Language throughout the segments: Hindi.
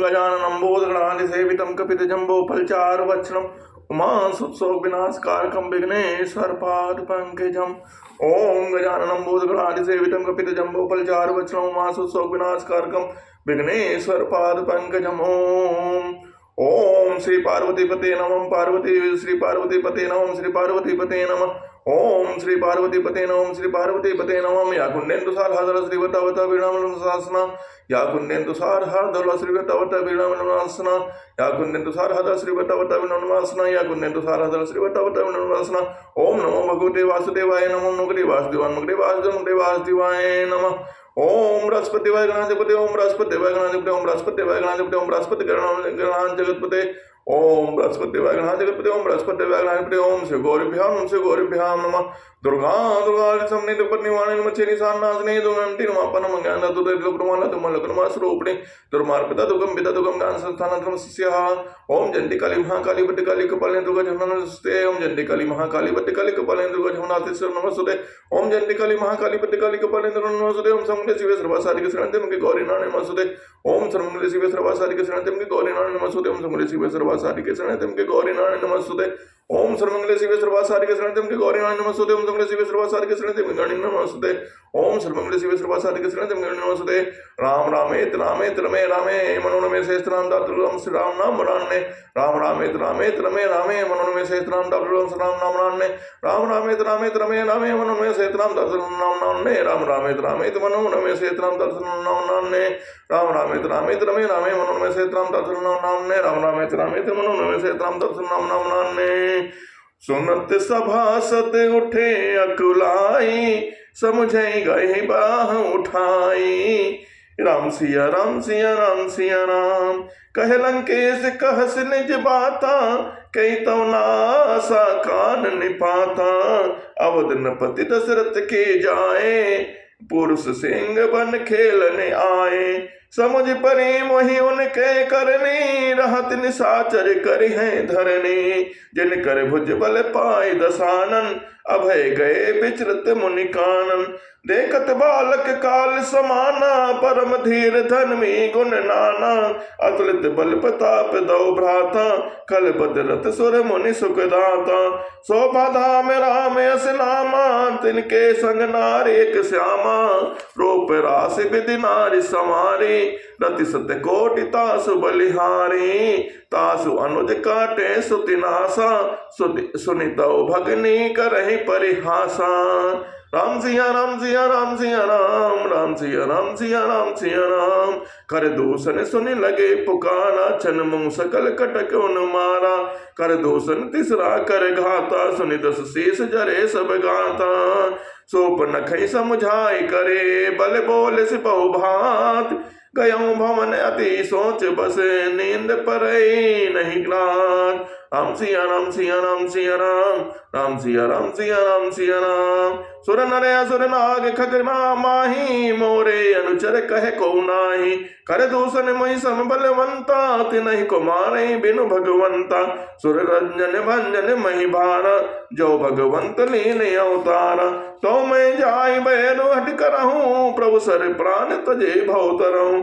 गजाननं भूतगणाधिसेवितं कपितजम्बोफलचारुभक्षणम् उमासुतशोकविनाशकारकं विघ्नेश्वरपादपङ्कजम्। ॐ गजाननं भूतगणाधिसेवितं कपितजम्बोफलचारुभक्षणम् उमासुतशोकविनाशकारकं विघ्नेश्वरपादपङ्कजम्। ओम श्री पार्वतीपते नमः। पार्वती श्री पार्वतीपते नमः। श्री पार्वतीपते नमः। ओम श्री पार्वतीपते नमः। श्री पार्वतीपते नमः। या कुंडेन्दुसार हर श्रीवतावत वीणामलनासना या कुंडेन्दुसार हर श्रीवतावत वीणामलनासना या कुंडेन्दुसार हर श्रीवतावत वीणामलनासना या कुंडेन्दुसार हर श्रीवतावत वीणामलनासना। ओम नमो भगवते वासुदेवाय नमो नमो वासुदेवाय नमः। ओम बृहस्पति वाय गणाधिपति ओम बृहस्पति वाय गणाधिपति ओम बृहस्पति वाय गणाधिपति ओम बृहस्पति गणाधिपति जगतपते ओम बृहस्पति वाय गणाधिपति ओम बृहस्पति वाय गणाधिपति ओम श्री गौरीभ्याम नमः। दुर्गा दुर्गा समन्वित परिनिवारणे नमः निशानासने दुर्गंति नमापनम ज्ञान दुर्लभ्रमाला तुमलकरमा स्वरूपिणी दुर्मार्पिता दुर्गम पिता दुर्गम ज्ञान संस्थान धर्मस्यः। ओम जयंती काली महाकाली भद्रकाली कपालिनी दुर्गा जमुनास्ते ओम जयंती काली महाकाली भद्रकाली कपालिनी दुर्गा जमुनास्ते नमस्ते ओम जयंती काली महाकाली भद्रकाली कपालिनी दुर्गा नमस्ते ओम सर्वमंगल शिवे सर्वसाधिके शरण्ये त्र्यंबके गौरी नारायणे नमस्ते ओम सर्वमंगल शिवे सर्वसाधिके शरण्ये त्र्यंबके गौरी नारायणे नमस्ते ओम सर्वमंगल शिवे सर्वसाधिके शरण्ये त्र्यंबके गौरी नारायणे नमस्ते ओम सर्वमंगल शिवे सर्वसाधिके शरण्ये त्र्यंबके गौरी नारायणे नमस्ते ओम सर्वमंगल शिवे सर्वसाधिके शरण्ये त्र्यंबके गौरी नारायणे नमस्ते ओम सर्वमंगल शिवे सर्वसाधिके शरण्ये त्र्यंबके गौरी नारायणे नमस्ते। राम रामेत रामेत रमे रामे मनोरमे सहस्रनाम दातुलम श्री राम नाम राणे राम रामेत रामेत रमे रामे मनोरमे सहस्रनाम दातुलम श्री राम नाम राणे राम रामेत रामेत रमे रामे मनोरमे सहस्रनाम दातुलम नाम राणे राम रामेत रामेत मनोरमे सहस्रनाम दातुलम नाम राणे राम रामेत रामेत रमे रामे मनोरमे सहस्रनाम दातुलम नाम राणे राम रामेत रामेत मनोरमे सहस्रनाम दातुलम नाम राणे। सुनत सभासद उठे अकुलाई समझई गए बाह उठाई राम सिया राम सिया राम सिया राम कह लंकेश कहस निज बाता कई तो नासा कान निपाता अवध नपति दशरथ के जाए पुरुष सिंह बन खेलने आए समझ परे मोहि उनके करने रहत निशाचर करि हैं धरने जिन कर भुज बल पाए दसानन अभय गए विचरत मुनि कानन देखत बालक काल समाना परम धीर धर्मी गुण नाना अतुलित बल प्रताप दो भ्राता कल बदरत सुर मुनि सुखदाता शोभा धाम राम यस नामा तिनके संग नार एक श्यामा रूप रास विधि नारी समारी रति सत्य कोटि तासु बलिहारी तासु अनुज काटे सुतिनासा सुनितो भगनी करहि परिहासा। राम सिया राम सिया राम सिया राम राम सिया राम सिया राम सिया राम कर दूषण सुनि लगे पुकारा छन मुंह सकल कटक उन मारा कर दूषण तीसरा कर घाता सुनि दस शीस जरे सब गाता सोप नखई समझाई करे बल बोल सिपहु भात गयो भवन अति सोच बस नींद पर नहीं रात। राम सिया राम सिया राम सिया राम राम सिया राम सिया राम सिया राम सुर नर असुर नाग खगमा माही मोरे अनुचर कह को नाही कर दूषण मई सम बलवंता तिनहि को मारे बिनु भगवंता सुर रंजन भंजन मही भारा जो भगवंत लीन अवतारा तो मैं जाय बैरु हट करहूँ प्रभु सर प्राण तजे भवतरहूँ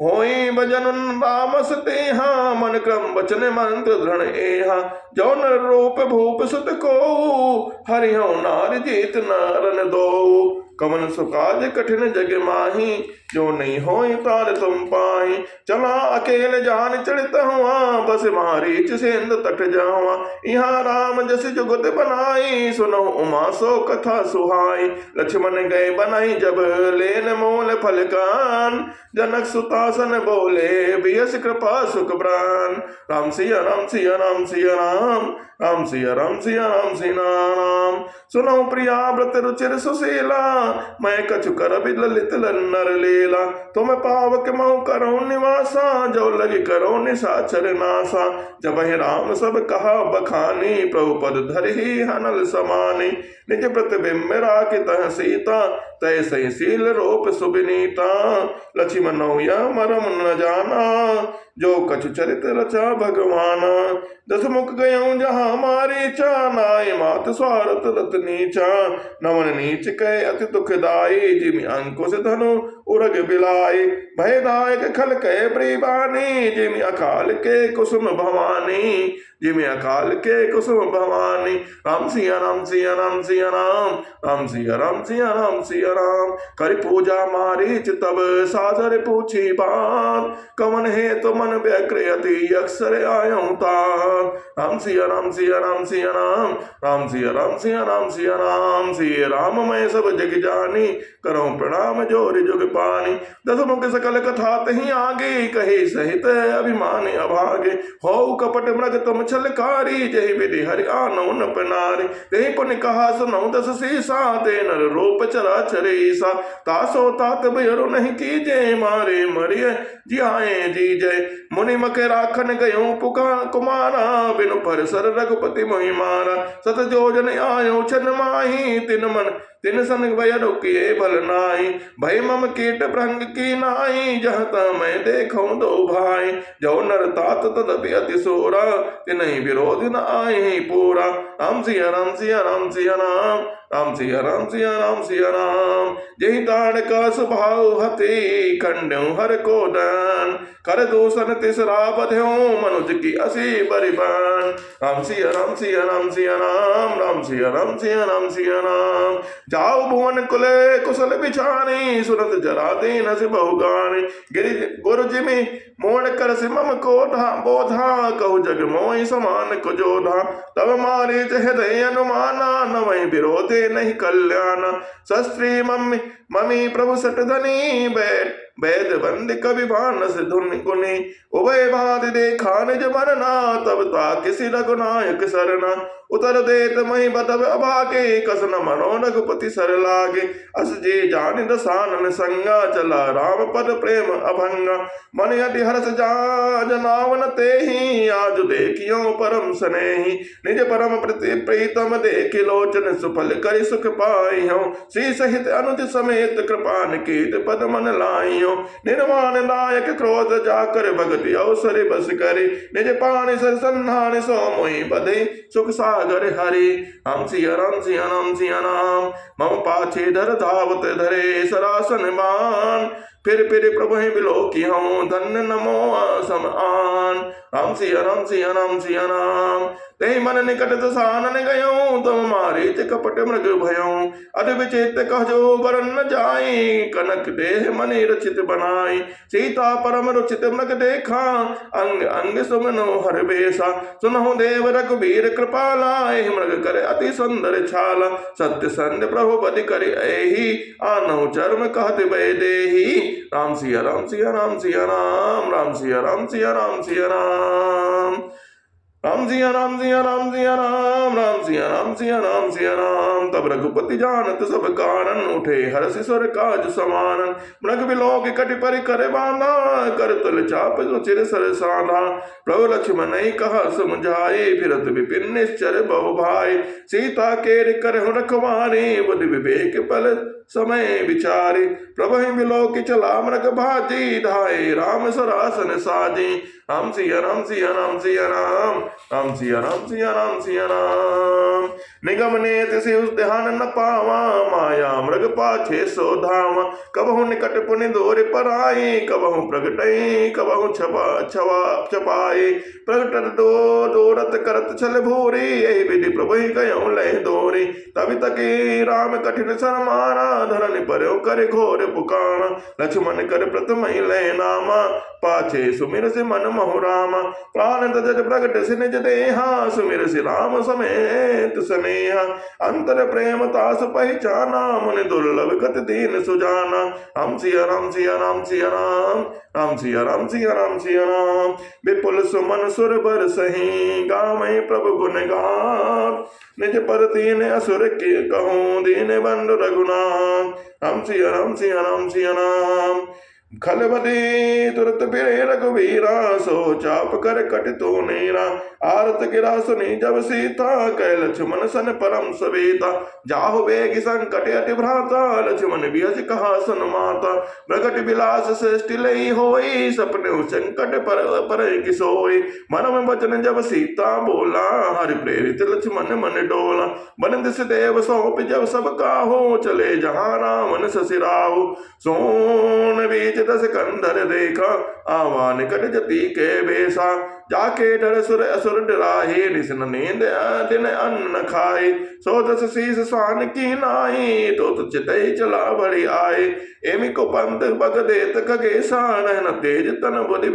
होई भजन राम सतेहा मन क्रम वचन मंत्र दृढ़ एहा जो नर रूप भूप सुत को हरिहु नार जीत नारन दो कमन सुकाज कठिन जग माही जो नहीं होई तार तुम पाई चला अकेले जान चढ़त हुआ बस मारीच सेंद तट जावा यहाँ राम जस जुगत बनाई सुनो उमा सो कथा सुहाई लक्ष्मण गए बनाई जब लेन मोल फलकान जनक सुतासन बोले बियस कृपा सुख प्राण राम सिया राम सिया राम सिया राम राम सिया राम सिया राम सिया राम सुनो प्रिया व्रत रुचिर सुशीला मैं कछु कर ललित नर लीला तुम पावक मऊ करो निवासा जो लगी करो निशाचर नासा जब ही राम सब कहा बखानी प्रभु पद धरि हनल समानी निज प्रतिबिंब राखित सीता तय सही शील रूप सुबिनीता, लक्ष्मण या मरम न जाना, जो कछु चरित रचा भगवान। दस मुख गयो जहाँ मारी चा, नाय मात स्वार्थ रत नीचा, नमन नीच कह अति दुखदाई, जिमि अंकुश धनु उरग बिलाई, भयदायक खल कह प्रीबानी, जिमि अकाल के कुसुम भवानी, जिमि अकाल के कुसुम भवानी। राम सिया राम सिया राम सिया राम, राम सिया राम सिया राम सिया राम। कर पूजा मारीच तब सादर पूछी बात, कमन है तो मन व्यकृति अक्षर आयऊं तात। राम सिया राम सिया राम सिया राम, राम सिया राम सिया राम सिया राम। सिया राम मैं सब जग जानी, करूं प्रणाम जोरि जुग पानी। दस मुख सकल कथा तही आगे, कहे सहित अभिमानी अभागे। हो कपट मृग तुम छलकारी, जहि विधि हरि आनौ न पनारी। तेहि पुनि कहा सुनौ दस सीसा, ते नर रूप चराचर ईसा। तासो तात भयरु नहीं कीजे, मारे मरिय जियाए जी जय। मुनि मके राखन गयो पुका कुमारा, बिनु परसर रघुपति मोहि मारा। सत जोजन आयो छन माही, तिन मन तिन सन भयरु किए भल नाई। भय मम कीट भृंग की नाई, जहता मैं देखूं दो भाई। जो नर तात तदपि अति सोरा, तिनहि विरोध न आए पूरा। राम सिया राम सिया राम सिया राम, राम सिया राम सिया राम सिया राम। जहि ताड़ का स्वभाव हति, खंड्यों हर को दान। कर दूषण तिसरा बध्यो, मनुज की असी बरिबान। राम सिया राम सिया राम सिया राम, राम सिया राम सिया राम सिया राम। जाओ भुवन कुले कुशल बिचारी, सुनत जरा दीन से बहुगानी। गिरि गुरु जिमि मोड़ कर से मम कोधा बोधा, कहु जग मोहि समान को जोधा। तब मारे हृदय अनुमाना, न वही विरोधे नहीं कल्याण। शस्त्री मम्मी प्रभु सट धनी, वैद बंद कवि भानस धुन गुनी। उभय भात देखा निज मरना, तब ता किसी रघुनायक सरना। उतर देत मही बदब अभागे, कसन मनो रघुपति सर लागे। अस जे जान दसानन संगा, चला राम पद प्रेम अभंगा। मन यदि हर्ष जनावन तेहि, आज देखियो परम स्नेहि। निज परम प्रति प्रीतम देखि, लोचन सुफल करि सुख पाइयो। श्री सहित अनुज समेत कृपान कीत पद मन लाइयो। निर्माण नायक क्रोध जाकर, भगति अवसर बस करे। निज पानि सर संधान, सो मोहि बधे सुख सागर हरि। राम सिया राम सिया राम सिया राम, मम पाछे धर धावत धरे सरासन मान। फिर प्रभु बिलो की हूँ, धन्य नमो समान। राम सिया राम सिया राम सिया राम। ते मन निकट दसानन गयो, तुम मारे कपट मृग भयो। अद विचित कहजो बरन न जाई, कनक देह मनि रचित बनाई। सीता परम रुचित मृग देखा, अंग अंग सुमनो हर बेसा। सुनहु देव रघुबीर कृपाला, एहि मृग करे अति सुंदर छाला। सत्य संध प्रभु पति करे एहि, आनहु चर्म कहत वैदेही। राम सिया राम सिया राम सिया राम, राम सिया राम सिया राम सिया राम। राम सिया राम सिया राम सिया राम, राम सिया राम सिया राम सिया राम। तब रघुपति जानत सब कारण, उठे हर्ष स्वर काज समान। मृग बिलोक कटि परि कर बांधा, कर तुल चाप चिर सर साधा। प्रभु लक्ष्मण कहा समुझाए, फिरत विपिन निश्चर बहु भाई। सीता केर करहु रखवारी, बुद्धि विवेक पल समय विचारे। प्रभु बिलोक चला मृग भाजी, धाये राम सरासन साजी। राम सिया राम सिया राम सिया राम, राम सिया राम सिया राम सिया राम। निगम नेत से उस ध्यान न पावा, माया मृग पाछे सो धावा। कबहु निकट पुनि दूर पर आई, कबहु प्रगटई कबहु छपाए। प्रगट दौड़त करत छल भूरी, यही विधि प्रभु गयो लय दोरी। तभी तकी राम कठिन सर मारा, धरन पर्यो कर घोर पुकारा। लक्ष्मण कर प्रथम लय नामा, पाछे सुमिर से मन महु रामा। प्राण तजत प्रगट से निज देहा, सुमिर से राम समेत स्नेहा। अंतर प्रेम तास पहचाना, मुनि दुर्लभ गति दीन सुजाना। राम सिया राम सिया राम सिया राम, राम सिया राम सिया राम सिया राम। विपुल सुमन सुर बर सही, गावै प्रभु गुण गान। निज पर तीन असुर के कहूँ, दीन बंधु रघुनाथ। राम सिया राम सिया राम सिया राम। खलबदी तुरत फिरे रघुवीरा, सो चाप कर कट तो नेरा। आरत गिरा सुनी जब सीता, कह लक्ष्मण सन परम सवेता। जाहु बेग संकट अति भ्राता, लक्ष्मण बियज कहा सुन माता। प्रगट बिलास सृष्टि लई होई, सपने संकट पर किसोई। मन में वचन जब सीता बोला, हरि प्रेरित लक्ष्मण मन डोला। बन दिस देव सौंप जब सब काहू, चले जहाँ रावण ससिराहु। सोन बीच दस कंधर देखा, आवा निकट जति के बेसा। जाके डर सुर असुर डराहे, निसन नींद दिन अन्न न खाए। सो दस शीस स्वान की नाई, तो चितई चला बड़ी आए। एमि को पंत बग देत खगेसा, रहन तेज तन बुद्धि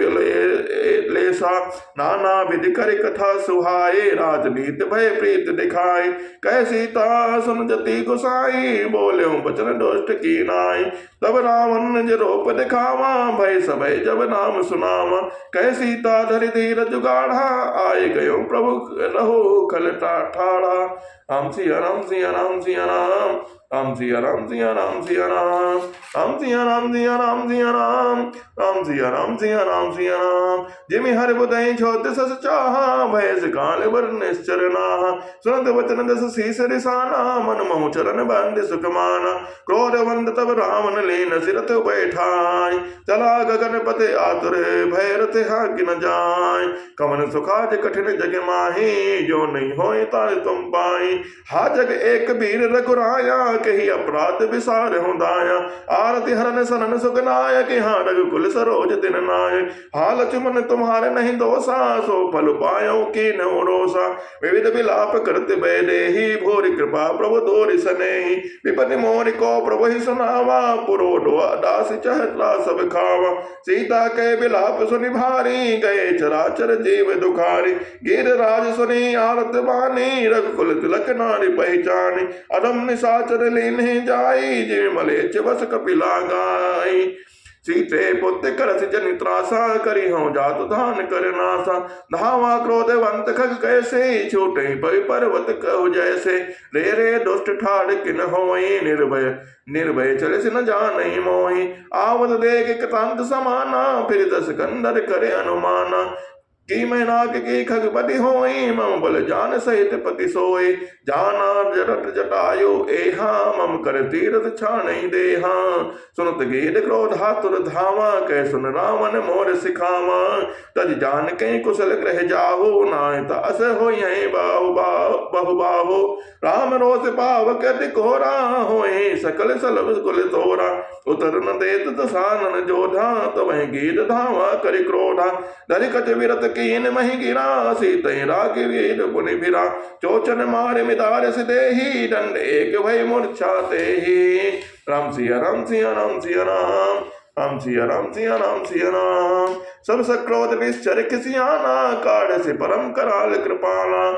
लेसा। नाना विधि कर कथा सुहाए, राजनीत भय प्रीत दिखाए। कह सीता सुन जति गुसाई, बोले बचन दोष्ट की नाई। तब रावण निज रूप दिखावा, भय सभय जब नाम सुनावा। कह सीता धरि धीर जुगाड़ा, आए गयो प्रभु रहो खल ठाड़ा। राम सिया राम सिया राम सिया राम, राम सिया राम सिया राम सिया राम, राम सिया राम सिया राम सिया राम, राम सिया राम सिया राम सिया राम। जिमि हर बुधई छोत सस चाहा, भय से काल बर निश्चर नाहा। सुनत वचन दस शीस रिसाना, मन महु चरण बंद सुख माना। क्रोधवंत तब रावण लीन सिरत बैठाय, चला गगन पते आतुर भय रथ हाकि न जाय। कमन सुखाज कठिन जग माही, जो नहीं होय तार तुम पाई। हा जग एक वीर रघुराया, कही अपराध विसार हो दाया। आरति हरन सनन सुखनायक, हाँ रघुकुल सरोज दिन नायक। हा लक्ष्मण तुम्हारे नहीं दोषा, सो फल पायो की न रोसा। विविध विलाप करते बैदेही, भोरी कृपा प्रभु दोरि सनेही। विपति मोरि को प्रभु ही सुनावा, पुरोडो दास चहला सब खावा। सीता के विलाप सुनि भारी, गए चराचर जीव दुखारी। गिरिराज सुनी आरत बानी, रघुकुल तिलक नारी पहचानी। अदम निशाचर लीन्हि जाई, जिमि मलेच्छ बस कपिला गाई। सीते पुत्र करस जनि त्रासा, करी हो जात धान कर नासा। धावा क्रोधवंत खग कैसे, छूटे पै पर्वत कहु जैसे। रे रे दुष्ट ठाड़ किन होई, निर्भय निर्भय चलिस न जानई मोहि। आवत देख कृतांत समाना, फिर दस कंधर करे अनुमाना। की मैं नाग की खगपति होई, मम बल जान सहित पति सोई। जाना जटत जटायु एहा, मम कर तीरथ छानई देहा। सुनत गीत क्रोधातुर धावा, कह सुन रावण मोर सिखावा। तज जान के कुशल ग्रह जाहो, नाय तास होई बहु बाहो। राम रोष पावक अति कोरा, होए सकल सलभ कुल तोरा। उतर न देत दसानन जोधा, तवह गीत धावा करि क्रोधा। दरिकत विरत कीन महि गिरा, सीतहि राखि वीर पुनि फिरा। चोचन मारे मितार से देही, दंड एक भय मूर्छा तेहि। राम सिया राम सिया राम सिया राम, राम सिया राम सिया राम सिया राम। सब सक्रोध निश्चर किसियाना, काढ़ से परम कराल कृपाला।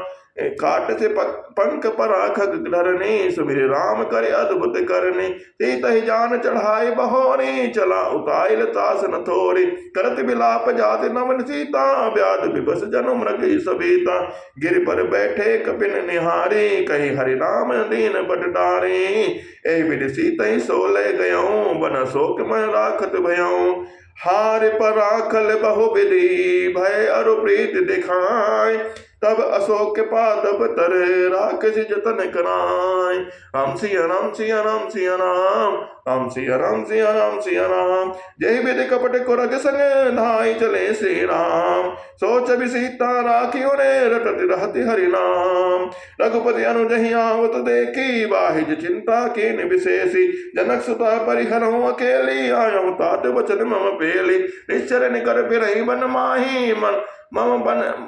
काट से पंख परा खग धरनी, सुमिर राम करे अद्भुत करनी। सीतहि जान चढ़ाई बहोरी, चला उताइल तास न थोरी। करत बिलाप जात नमन सीता, व्याध विबस जनु मृग सबीता। गिर पर बैठे कपिन निहारी, कही हरि नाम दीन बट डारी। ए विधि सीतहि सोले गयऊँ, बन शोक मैं राखत भयऊँ। हार पर राखल बहु विधि, भय अरु प्रीत दिखाय। तब अशोक पादप तरे, राखस जतन कराय। राम सिया राम सिया राम सिया राम, राम सिया राम सिया राम सिया राम। जय विधि कपट कुरग संग, धाई चले श्री राम। सोच भी सीता राखी उन्हें, रटत रहति हरि नाम। रघुपति अनुजहि आवत देखी, बाहिज चिंता कीन विशेषी। जनक सुता परिहरऊँ अकेली, आयऊँ तात वचन मम पेली। निश्चर निकर फिरहि बन माही, मम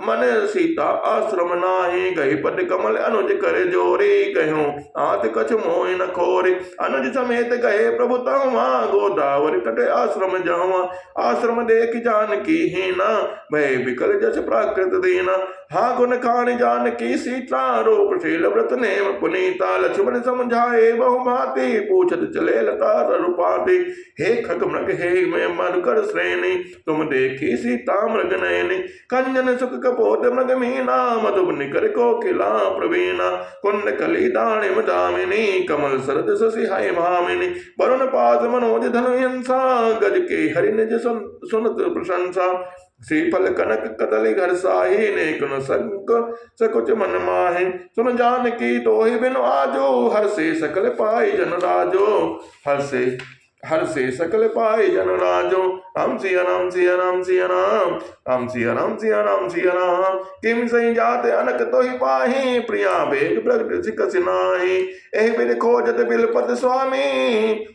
मन सीता आश्रम नाही। गही पद कमल अनुज कर जोरी, कहूँ आत कछ मोहि न खोरी। अनुज समेत गए प्रभु तहुआ, गोदावरी तट आश्रम जहुआ। आश्रम देख जानकी हीना, भय विकल जस प्राकृत दीना। हाँ गुण खान जानकी सीता, रूपशील व्रत नेम पुनीता। लक्ष्मण समझाए बहु भांति, पूछत चले लता रूपाति। हे खग मृग हे मैं मरकर श्रेणी, तुम देखी सीता मृग नयनी। खंजन सुख कपोत मृग मीना मधुब निकर कोकिला प्रवीणा कुंड कली दाणिम दामिनी कमल सरद शशि हाय भामिनी वरुण पाद मनोज धनुयंसा गज के हरि निज सुनत प्रशंसा श्रीफल कनक कदली घर साही ने कुन संक सकुच मन माहे सुन जान की तोहि बिनु आजो हर से सकल पाई जन राजो हर से सकल पाई जन राजो राम सिया राम सिया राम सिया राम राम सिया राम सिया राम सिया राम किम सही जाते अनक तोहि पाही प्रिया बेग प्रगट सिकस नाही एहि बिन खोजत बिलपत स्वामी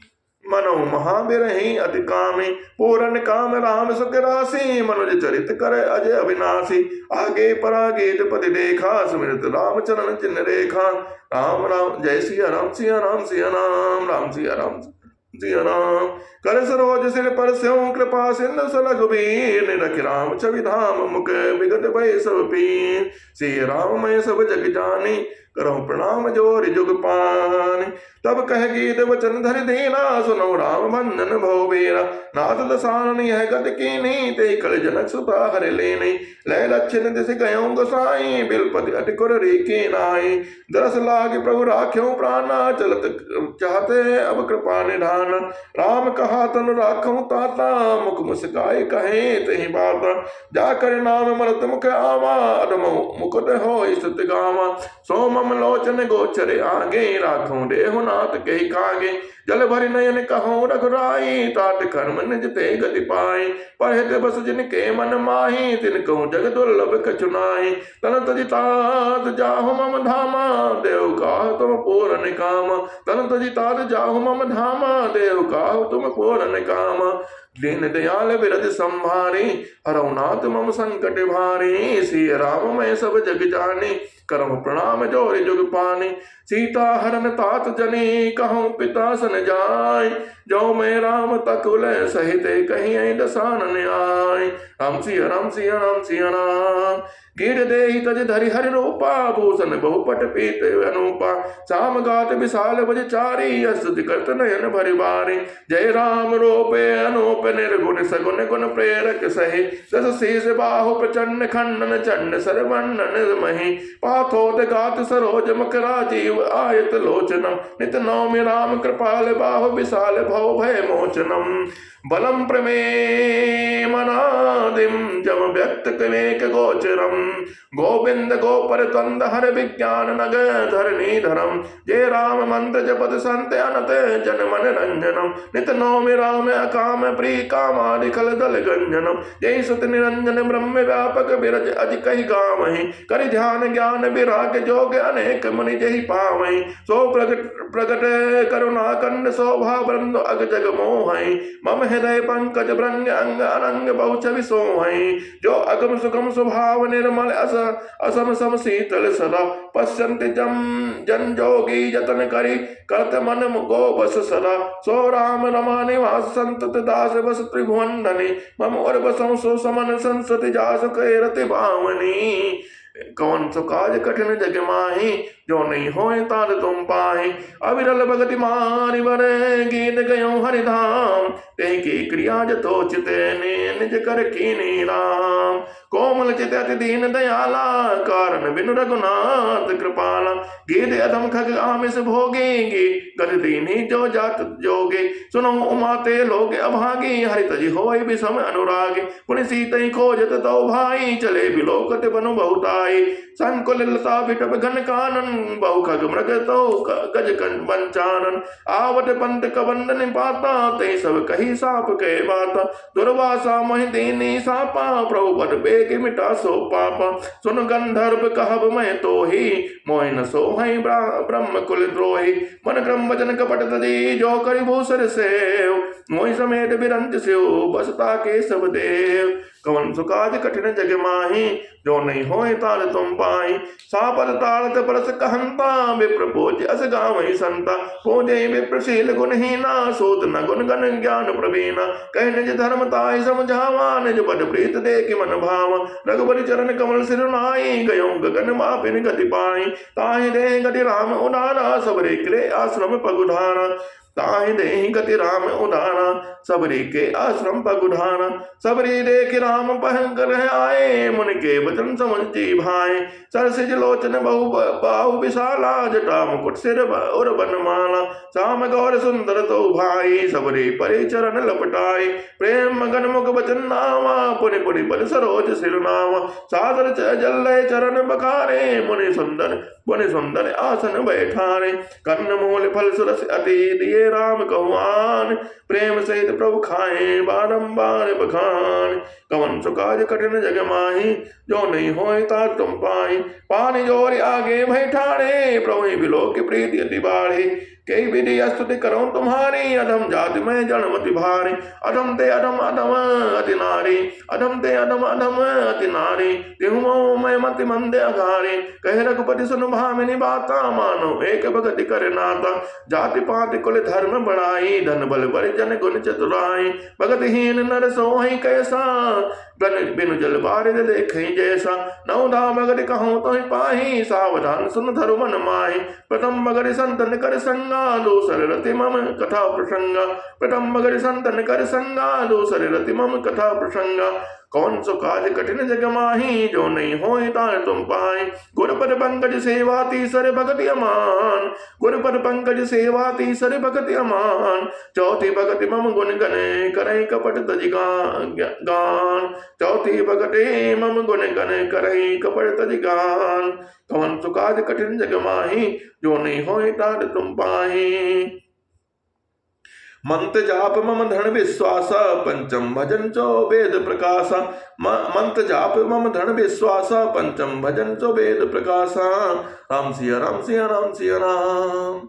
मनो महाबिरही अति कामी पूरन काम राम सुख राशि मनुज चरित कर अजय अविनाशी आगे परागीत पति देखा सुमिरत राम चरण चिन्ह रेखा राम राम जय सिया राम सिया राम सिया राम राम सिया राम सिया राम कर सरोज सिर पर स्यों कृपा सिंधु सलघुबीर निरख राम छवि धाम मुख विगत भय सब पीर श्री राम मैं सब जग जानी करो प्रणाम जोर जुग पान तब कह गीत वचन धर देना सुनो राम भंजन भव बेरा नाथ दसानन यह गत कीनी ते कल जनक सुता हर लेने लय लक्षण दिस गयो गोसाई बिलपति अटिकुर रेखे नाई दरस लाग प्रभु राख्यो प्राणा चलत चाहते अब कृपा निधान राम कहा तनु राखो ताता मुख मुस्काय कहे तही बात जाकर नाम मरत मुख आवा अदम मुकुट हो स्तुत गावा सोमम लोचन गोचर आगे राखो देहु नाथ के कागे जल भरि नयन कहो रघुराई तात कर्म निज ते गति पाए पढ़े बस जिन के मन माही तिन कहूँ जग दुर्लभ कछु नाहि तन तजि तात जाहु मम धामा देव काहु तुम पूरन काम तन तजि तात जाहु मम धामा देव काहु तुम पूरन काम दीन दयाल बिरज संभारी हरौनाथ मम संकट भारी श्री राम मैं सब जग जानी करम प्रणाम जोरि जुग पानी सीता हरन तात जनी कहूँ पिता सन जाय जो मैं राम तकुल सहित कहीं दसानन आय राम सिया राम सिया राम सिया राम गिर देहि तज धरि हरि रूपा भूषण बहुपट पीत अनुपा साम गात विशाल भज चारी अस्तुति करत नयन भरि बारी जय राम रूपे अनूप निर्गुण सगुन गुण प्रेरक सहि दस शीस बाहु प्रचंड खंडन चंड सरवंडन मही पाथोद गात सरोज मुख राजीव आयत लोचनम नित नौमि राम कृपाल बाहु विशाल भव भय मोचनम बलम प्रमेमनादिम जम व्यक्त कवेक गोचरम गोविंद गोपर द्वंद हर विज्ञान नग धरणी धरम जय राम मंत्र जपत संत अनत जन मन रंजनम नित नौमि राम अकाम प्री कामादि खल दल गंजनम जय सुत निरंजन ब्रह्म व्यापक बिरज अज कहि गावहि कर ध्यान ज्ञान विराग जोग अनेक मुनि जहि पावहि सो प्रगट करुणा कंड शोभा बृंद अग जग मोहहि मम हृदय पंकज भृंग अंग अनंग बहु छवि सोहहि जो अगम सुगम स्वभाव निर्मल असम सम शीतल सदा पश्यन्ति जन जोगी जतन करी करत मन गो बस सदा सो राम रमा निवास संतत दास बस त्रिभुवन धनी मम और बसों सो समन संसति जास कैरति भावनी कौन सो काज कठिन जग माही जो नहीं होए तार तुम पाए अविरल भगति मारि बरे गीत गयो हरिधाम ते की क्रिया जतोचिते निज कर कीनी राम कोमल चित अति दीन दयाला कारण बिनु रघुनाथ कृपाला गीत अधम खग आमिष भोगेंगे गति दीनी जो जात जोगे सुनो उमाते लोग अभागी हरि तजि होय विषम अनुरागे पुनि सीतई खोजत तो भाई चले बिलोकत बनु बहुताई संकुल लता बिटप घन कानन बहु खग मृग तो गज पंचानन आवत पंत कबंदन पाता ते सब कही साप के बाता दुर्वासा मोहि दीनी सापा प्रभु पद बेग मिटा सो पापा सुन गंधर्व कहब मैं तो ही मोहि न सो है ब्रह्म कुल द्रोही मन क्रम वचन कपट तजी जो करि भूसर सेव मोहि समेत बिरंत सेव बसता के सब देव कवन सुकाज कठिन जग माही जो नहीं होए ताल तुम पाई सापद ताड़त परस कहंता विप्र पूज अस गावहि संता पूजे विप्रशील गुणहीना सूत न गुण गण ज्ञान प्रवीणा कह निज धर्म ताहि समझावा निज पद प्रीत देख मन भावा रघुबरी चरण कमल सिर नाई गयो गगन मापिन गति पाई ताहि दे गति राम उदारा सबरे क्रे आश्रम पगुधारा ताहि देहि गति राम उदाना, सबरी के आश्रम पगुधाना। सबरी देख राम पहकर आए, मुनि के वचन समझ जी भाए। सरसिज लोचन बहु बाहु विशाला, जटा मुकुट सिर और बनमाला। श्याम गौर सुंदर तो भाई, सबरी परे चरण लपटाए। प्रेम मगन मुख बचन नावा, पुनि पुनि बल सरोज सिरनावा। सादर जल चरण बखारे, मुनि सुंदर आसन बैठारे। कर्ण मूल फल सुरस अति, दिए राम कहुआन। प्रेम सहित प्रभु खाए, बारंबार बखान। कवन सुकाज कठिन जग माही, जो नहीं होए ता तुम पाई। पानी जोर आगे भय ठाड़े, प्रभु बिलो की प्रीति अति बाढ़े। कई विधि स्तुति करो तुम्हारी, अधम जाति में जन्मति भारी। अधम ते अधम अधम अति नारी, अधम ते अधम अधम अति नारी। तिहुमो मैं मति मंदे अघारी, कहे रघुपति सुन भामिनी बाता। मानो एक भगति करे नाता, जाति पाति कुल धर्म बढ़ाई। धन बल परिजन गुण चतुराई, भगतहीन नर सोहि कैसा। बिनु जल बारिद देखे जैसा, नवधा भगति कहूँ तो पाही। सावधान सुन धरु मन माही, प्रथम भगति संतन कर संगा। दूसरे रति मम कथा प्रसंगा, प्रथम भगति संतन कर संगा। दूसरे रति मम कथा प्रसंगा। कौन सो काज कठिन जग माही, जो नहीं होए तार तुम पाए। गुरुपद पंकज सेवा तीसरे भगति अमान, गुरुपद पंकज सेवा तीसरे भगति अमान। चौथी भगति मम गुण गने, करे कपट तज गान। चौथी भगति मम गुण गने, करे कपट तज गान। कौन सो काज कठिन जग माही, जो नहीं होए तार तुम पाही। मंत्र जाप मम धन विश्वास, पंचम भजन चो वेद प्रकाश। मंत्र जाप मम धन विश्वास, पंचम भजन चो वेद प्रकाश। राम सिया राम सिया राम सिया राम।